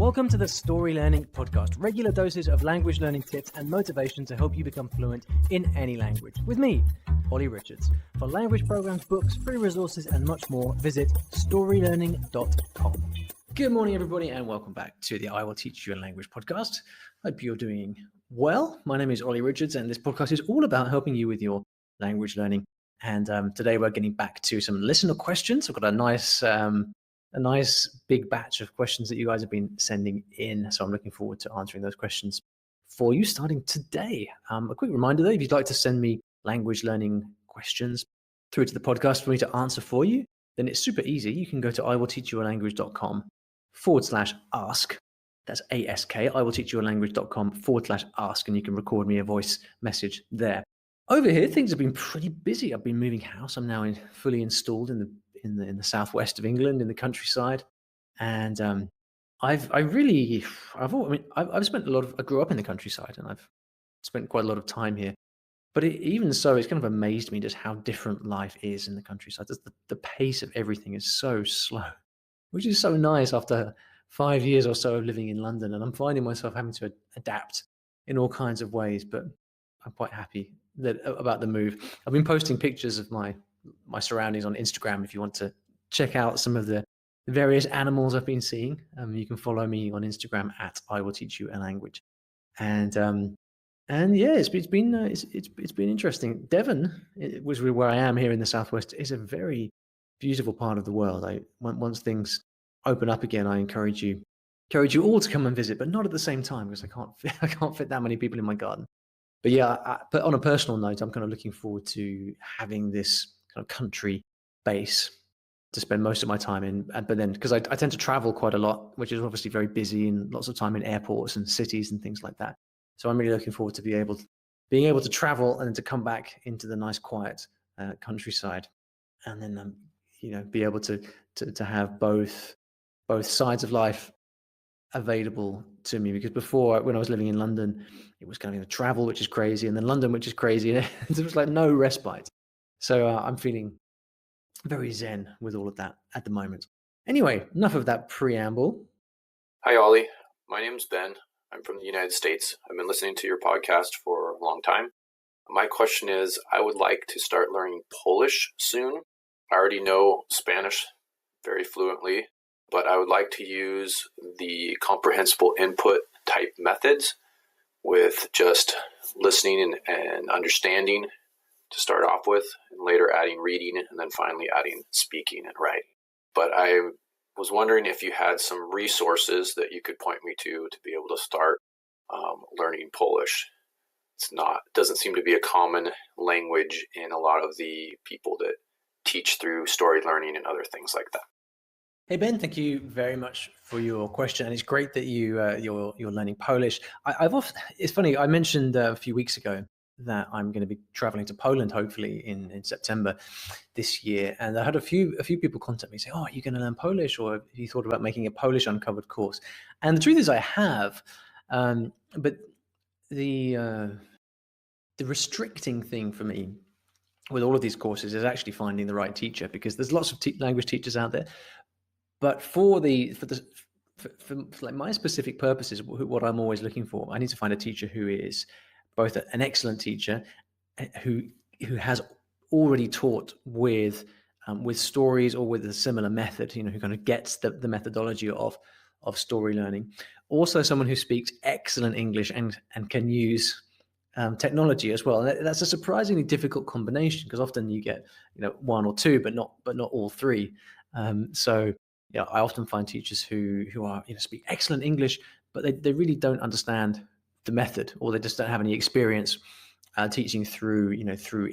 Welcome to the Story Learning Podcast, regular doses of language learning tips and motivation to help you become fluent in any language. With me, Olly Richards. For language programs, books, free resources, and much more, visit StoryLearning.com. Good morning, everybody, and welcome back to the I Will Teach You a Language podcast. Hope you're doing well. My name is Olly Richards, and this podcast is all about helping you with your language learning. And today we're getting back to some listener questions. I've got a nice big batch of questions that you guys have been sending in. So I'm looking forward to answering those questions for you starting today. A quick reminder though, if you'd like to send me language learning questions through to the podcast for me to answer for you, then it's super easy. You can go to iwillteachyoualanguage.com/ask. That's ASK, iwillteachyoualanguage.com/ask, and you can record me a voice message there. Over here, things have been pretty busy. I've been moving house. I'm now fully installed in the southwest of England, in the countryside, and I've spent a lot of. I grew up in the countryside, and I've spent quite a lot of time here. But even so, it's kind of amazed me just how different life is in the countryside. The pace of everything is so slow, which is so nice after 5 years or so of living in London, and I'm finding myself having to adapt in all kinds of ways. But I'm quite happy about the move. I've been posting pictures of my surroundings on Instagram. If you want to check out some of the various animals I've been seeing, you can follow me on Instagram at I Will Teach You a Language. And yeah, it's been interesting. Devon, which is where I am here in the southwest, is a very beautiful part of the world. Once things open up again, I encourage you all to come and visit, but not at the same time because I can't fit that many people in my garden. But yeah, but on a personal note, I'm kind of looking forward to having this kind of country base to spend most of my time in. But then, because I tend to travel quite a lot, which is obviously very busy, and lots of time in airports and cities and things like that. So I'm really looking forward to being able to travel and then to come back into the nice, quiet countryside, and then be able to have both sides of life available to me. Because before, when I was living in London, it was kind of travel, which is crazy, and then London, which is crazy. There was like no respite. So I'm feeling very zen with all of that at the moment. Anyway, enough of that preamble. Hi, Ollie. My name's Ben. I'm from the United States. I've been listening to your podcast for a long time. My question is, I would like to start learning Polish soon. I already know Spanish very fluently, but I would like to use the comprehensible input type methods with just listening and understanding to start off with, and later adding reading, and then finally adding speaking and writing. But I was wondering if you had some resources that you could point me to be able to start learning Polish. Doesn't seem to be a common language in a lot of the people that teach through story learning and other things like that. Hey Ben, thank you very much for your question, and it's great that you're learning Polish. It's funny. I mentioned a few weeks ago that I'm going to be traveling to Poland, hopefully in September this year, and I had a few people contact me saying, "Oh, are you going to learn Polish, or have you thought about making a Polish uncovered course?" And the truth is, I have, but the restricting thing for me with all of these courses is actually finding the right teacher, because there's lots of language teachers out there. But for like my specific purposes, what I'm always looking for, I need to find a teacher who is both an excellent teacher, who has already taught with stories or with a similar method, who kind of gets the methodology of story learning. Also, someone who speaks excellent English and can use technology as well. And that's a surprisingly difficult combination, because often you get one or two, but not all three. So I often find teachers who are speak excellent English, but they really don't understand the method, or they just don't have any experience teaching through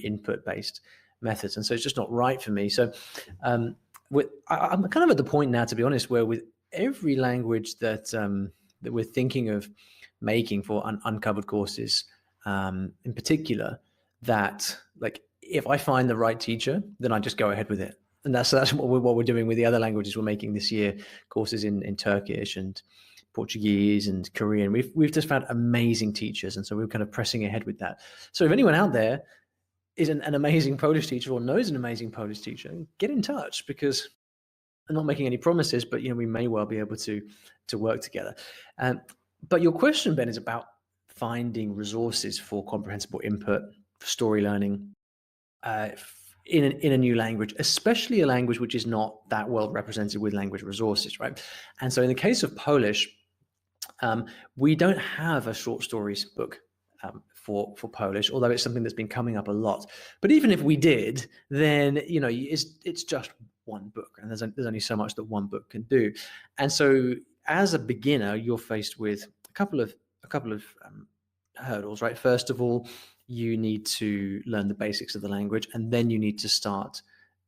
input based methods, and so it's just not right for me. So I'm kind of at the point now, to be honest, where with every language that we're thinking of making for uncovered courses, in particular, that like if I find the right teacher, then I just go ahead with it. And that's what we're doing with the other languages we're making this year, courses in Turkish and Portuguese and Korean. We've just found amazing teachers, and so we're kind of pressing ahead with that. So if anyone out there is an amazing Polish teacher or knows an amazing Polish teacher, get in touch, because not making any promises, but we may well be able to work together. Um, but your question, Ben, is about finding resources for comprehensible input, for story learning, in a new language, especially a language which is not that well represented with language resources, right? And so in the case of Polish, we don't have a short stories book for Polish, although it's something that's been coming up a lot. But even if we did, then it's just one book, and there's only so much that one book can do. And so, as a beginner, you're faced with a couple of hurdles, right? First of all, you need to learn the basics of the language, and then you need to start.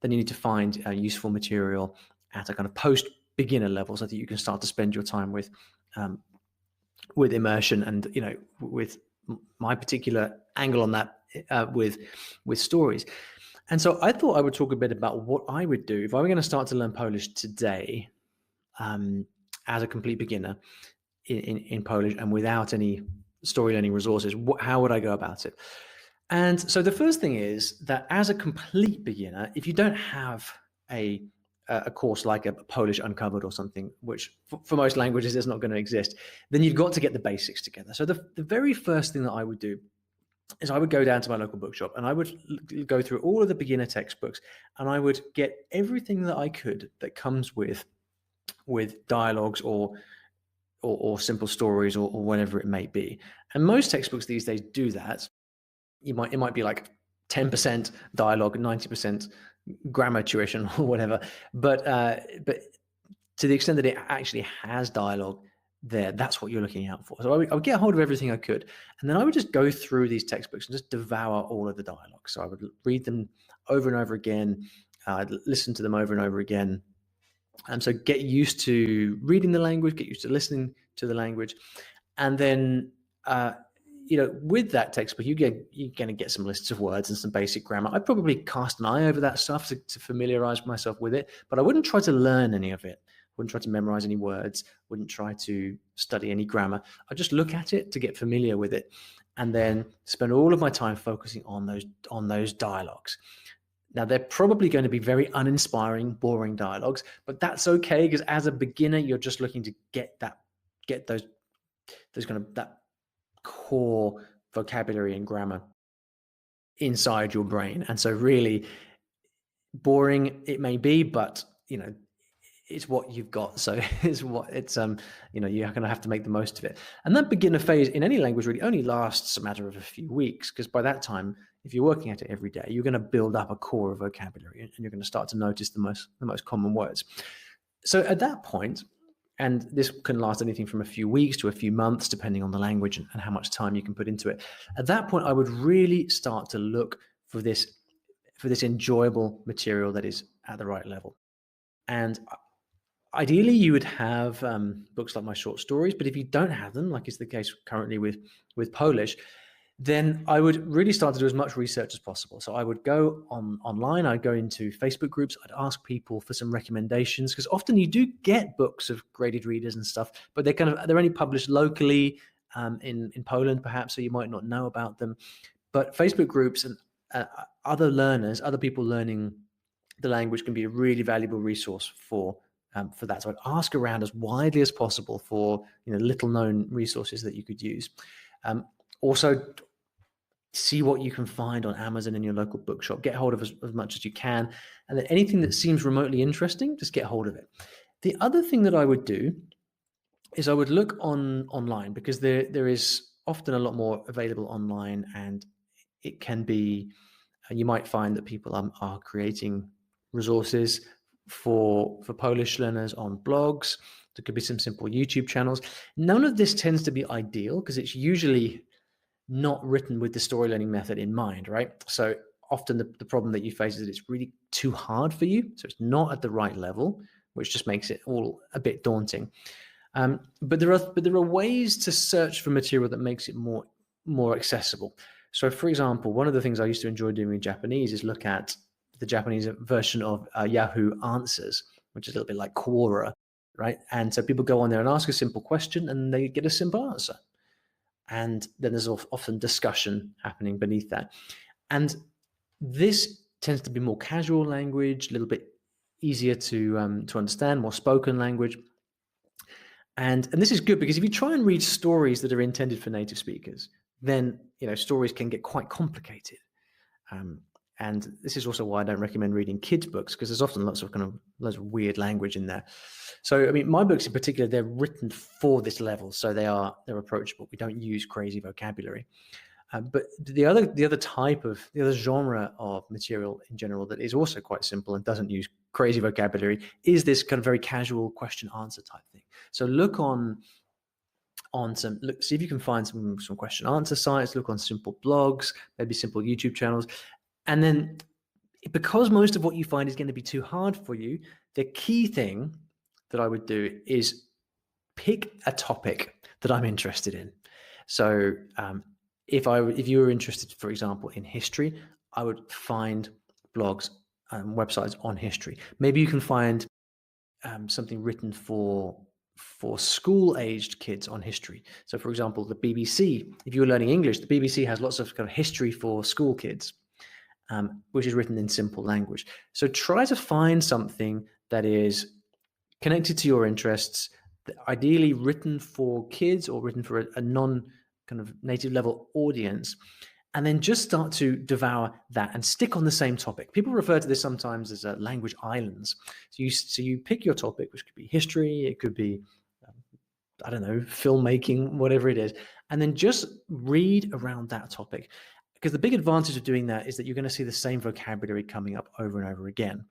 Then you need to find useful material at a kind of post beginner level, so that you can start to spend your time with immersion and with my particular angle on that with stories. And so I thought I would talk a bit about what I would do if I were going to start to learn Polish today, as a complete beginner in Polish and without any story learning resources. How would I go about it? And so the first thing is that as a complete beginner, if you don't have a course like a Polish Uncovered or something, which for most languages is not going to exist, then you've got to get the basics together. So the very first thing that I would do is I would go down to my local bookshop and I would go through all of the beginner textbooks, and I would get everything that I could that comes with dialogues or simple stories or whatever it may be. And most textbooks these days do that. It might be like 10% dialogue, 90% grammar tuition or whatever. But to the extent that it actually has dialogue there, that's what you're looking out for. So I would get hold of everything I could, and then I would just go through these textbooks and just devour all of the dialogue. So I would read them over and over again. I'd listen to them over and over again. And so get used to reading the language, get used to listening to the language. And then, with that textbook, you're going to get some lists of words and some basic grammar. I'd probably cast an eye over that stuff to familiarize myself with it, but I wouldn't try to learn any of it. Wouldn't try to memorize any words, wouldn't try to study any grammar. I'd just look at it to get familiar with it, and then spend all of my time focusing on those dialogues. Now, they're probably going to be very uninspiring, boring dialogues, but that's okay, because as a beginner, you're just looking to get those kind of that core vocabulary and grammar inside your brain. And so really boring it may be, but it's what you've got. So you're going to have to make the most of it. And that beginner phase in any language really only lasts a matter of a few weeks, because by that time, if you're working at it every day, you're going to build up a core of vocabulary, and you're going to start to notice the most common words. So at that point, and this can last anything from a few weeks to a few months, depending on the language and how much time you can put into it. At that point, I would really start to look for this enjoyable material that is at the right level. And ideally, you would have books like my short stories, but if you don't have them, like is the case currently with Polish, then I would really start to do as much research as possible. So I would go online, I'd go into Facebook groups, I'd ask people for some recommendations, because often you do get books of graded readers and stuff, but they're only published locally in Poland, perhaps, so you might not know about them. But Facebook groups and other people learning the language can be a really valuable resource for that. So I'd ask around as widely as possible for little known resources that you could use. Also, see what you can find on Amazon in your local bookshop. Get hold of as much as you can, and then anything that seems remotely interesting, just get hold of it. The other thing that I would do is I would look online, because there is often a lot more available online, and it can be. You might find that people are creating resources for Polish learners on blogs. There could be some simple YouTube channels. None of this tends to be ideal, because it's usually not written with the story learning method in mind, right? So often the problem that you face is that it's really too hard for you. So it's not at the right level, which just makes it all a bit daunting. But there are ways to search for material that makes it more accessible. So, for example, one of the things I used to enjoy doing in Japanese is look at the Japanese version of Yahoo Answers, which is a little bit like Quora, right? And so people go on there and ask a simple question, and they get a simple answer. And then there's often discussion happening beneath that. And this tends to be more casual language, a little bit easier to understand, more spoken language. And this is good because if you try and read stories that are intended for native speakers, then stories can get quite complicated. And this is also why I don't recommend reading kids' books, because there's often lots of weird language in there. So, I mean, my books in particular, they're written for this level, so they're approachable. We don't use crazy vocabulary. But the other genre of material in general that is also quite simple and doesn't use crazy vocabulary is this kind of very casual question answer type thing. So see if you can find some question answer sites, look on simple blogs, maybe simple YouTube channels. And then, because most of what you find is going to be too hard for you, the key thing that I would do is pick a topic that I'm interested in. So if you were interested, for example, in history, I would find blogs and websites on history. Maybe you can find something written for school-aged kids on history. So, for example, the BBC. If you're learning English, the BBC has lots of kind of history for school kids, which is written in simple language. So try to find something that is connected to your interests, ideally written for kids or written for a non kind of native level audience, and then just start to devour that and stick on the same topic. People refer to this sometimes as language islands. So you pick your topic, which could be history, it could be I don't know, filmmaking, whatever it is, and then just read around that topic. Because the big advantage of doing that is that you're going to see the same vocabulary coming up over and over again.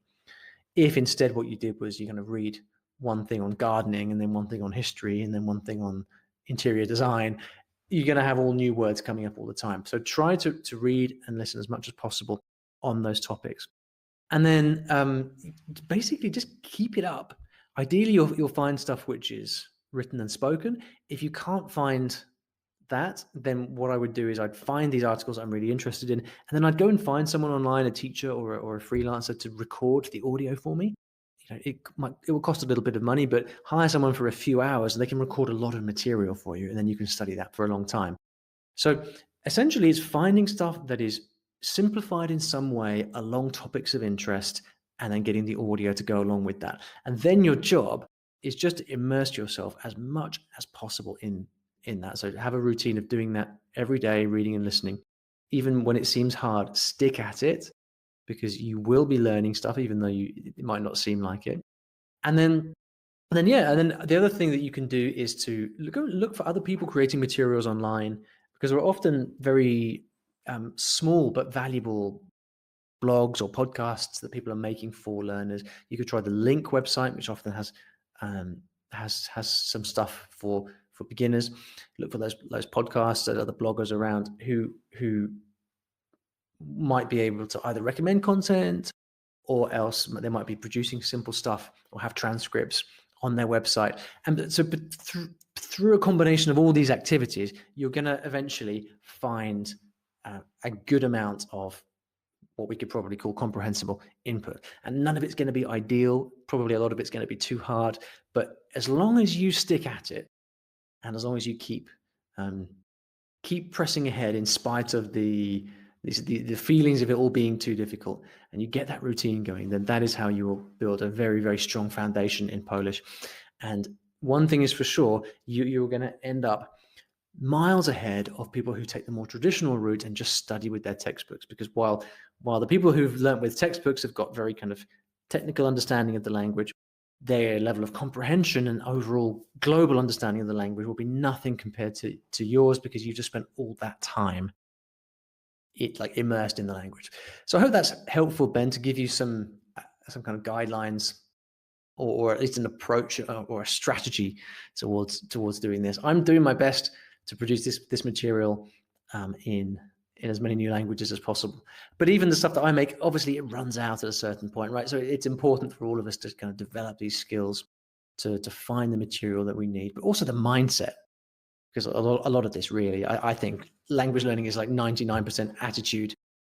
If instead what you did was you're going to read one thing on gardening and then one thing on history and then one thing on interior design, you're going to have all new words coming up all the time. So try to read and listen as much as possible on those topics. And then basically just keep it up. Ideally, you'll find stuff which is written and spoken. If you can't find that, then what I would do is I'd find these articles I'm really interested in, and then I'd go and find someone online, a teacher or a freelancer, to record the audio for me. It will cost a little bit of money, but hire someone for a few hours and they can record a lot of material for you, and then you can study that for a long time. So essentially, it's finding stuff that is simplified in some way along topics of interest, and then getting the audio to go along with that. And then your job is just to immerse yourself as much as possible in that. So have a routine of doing that every day, reading and listening. Even when it seems hard, stick at it, because you will be learning stuff, even though it might not seem like it. And then the other thing that you can do is to look for other people creating materials online, because there are often very small but valuable blogs or podcasts that people are making for learners. You could try the Link website, which often has some stuff for beginners. Look for those podcasts and other bloggers around who might be able to either recommend content, or else they might be producing simple stuff or have transcripts on their website. And so through a combination of all these activities, you're going to eventually find a good amount of what we could probably call comprehensible input. And none of it's going to be ideal. Probably a lot of it's going to be too hard. But as long as you stick at it, and as long as you keep pressing ahead in spite of the feelings of it all being too difficult, and you get that routine going, then that is how you will build a very, very strong foundation in Polish. And one thing is for sure, you're going to end up miles ahead of people who take the more traditional route and just study with their textbooks. Because while the people who've learned with textbooks have got very kind of technical understanding of the language, their level of comprehension and overall global understanding of the language will be nothing compared to yours, because you've just spent all that time immersed in the language. So I hope that's helpful, Ben, to give you some kind of guidelines, or at least an approach or a strategy towards doing this. I'm doing my best to produce this material in as many new languages as possible. But even the stuff that I make, obviously it runs out at a certain point, right? So it's important for all of us to kind of develop these skills to find the material that we need, but also the mindset. Because a lot of this really, I think language learning is like 99% attitude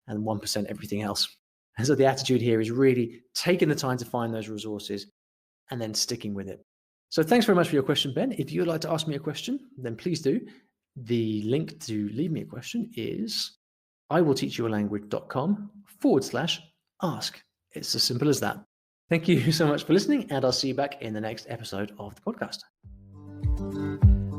and 1% everything else. And so the attitude here is really taking the time to find those resources and then sticking with it. So thanks very much for your question, Ben. If you'd like to ask me a question, then please do. The link to leave me a question is iwillteachyoualanguage.com/ask. It's as simple as that. Thank you so much for listening, and I'll see you back in the next episode of the podcast.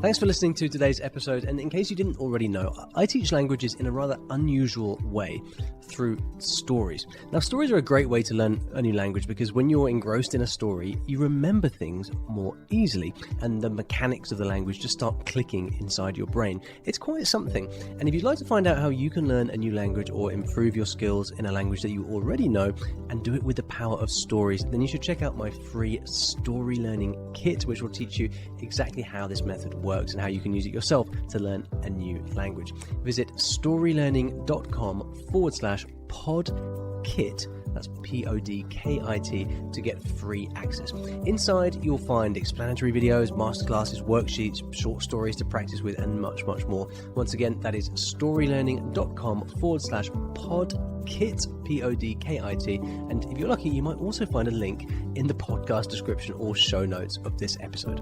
Thanks for listening to today's episode, and in case you didn't already know, I teach languages in a rather unusual way through stories. Now, stories are a great way to learn a new language because when you're engrossed in a story, you remember things more easily, and the mechanics of the language just start clicking inside your brain. It's quite something, and if you'd like to find out how you can learn a new language or improve your skills in a language that you already know and do it with the power of stories, then you should check out my free Story Learning Kit, which will teach you exactly how this method works and how you can use it yourself to learn a new language. Visit storylearning.com/podkit, that's PODKIT, to get free access. Inside, you'll find explanatory videos, masterclasses, worksheets, short stories to practice with, and much, much more. Once again, that is storylearning.com/podkit, PODKIT. And if you're lucky, you might also find a link in the podcast description or show notes of this episode.